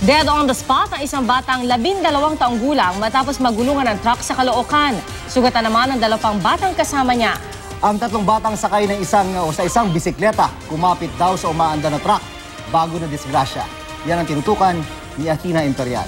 Dead on the spot ang isang batang 12 taong gulang matapos magulungan ng truck sa Caloocan. Sugatan naman ang 2 pang batang kasama niya. Ang 3 batang sakay ng isang bisikleta kumapit daw sa umaanda na truck bago na disgrasya. Yan ang tinutukan ni Athena Imperial.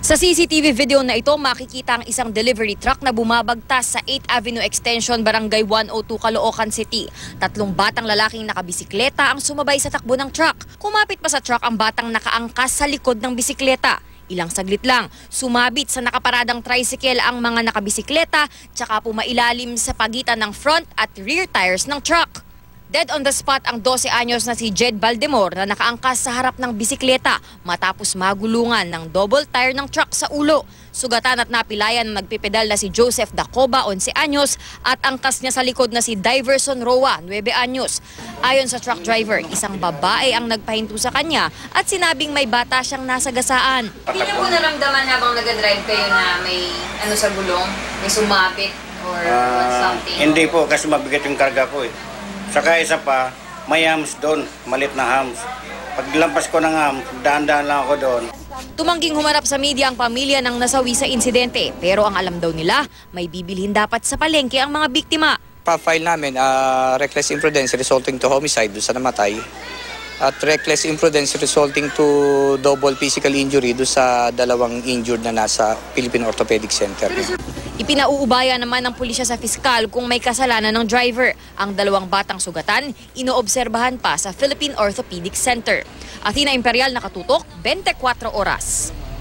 Sa CCTV video na ito, makikita ang isang delivery truck na bumabagtas sa 8th Avenue Extension, Barangay 102, Caloocan City. 3 batang lalaking nakabisikleta ang sumabay sa takbo ng truck. Kumapit pa sa truck ang batang nakaangkas sa likod ng bisikleta. Ilang saglit lang, sumabit sa nakaparadang tricycle ang mga nakabisikleta, tsaka pumailalim sa pagitan ng front at rear tires ng truck. Dead on the spot ang 12 anyos na si Jed Baldemor na nakaangkas sa harap ng bisikleta matapos magulungan ng double tire ng truck sa ulo. Sugatan at napilayan na nagpipedal na si Joseph Dacoba, 11 anyos, at angkas niya sa likod na si Diverson Roa, 9 anyos. Ayon sa truck driver, isang babae ang nagpahinto sa kanya at sinabing may bata siyang nasagasaan. Hindi niyo po naramdaman habang nag-drive kayo na may sa gulong, may sumabit or something? Hindi po, kasi mabigat yung karga ko eh. Saka isa pa, may hams doon, malit na hams. Paglampas ko ng hams, daan-daan lang ako doon. Tumangging humarap sa media ang pamilya ng nasawi sa insidente. Pero ang alam daw nila, may bibilhin dapat sa palengke ang mga biktima. Pa-file namin, reckless imprudence resulting to homicide doon sa namatay. At reckless imprudence resulting to double physical injury doon sa 2 injured na nasa Philippine Orthopedic Center. Ipinauubaya naman ng pulisya sa piskal kung may kasalanan ng driver. Ang 2 batang sugatan, inoobserbahan pa sa Philippine Orthopedic Center. Athena Imperial, nakatutok, 24 oras.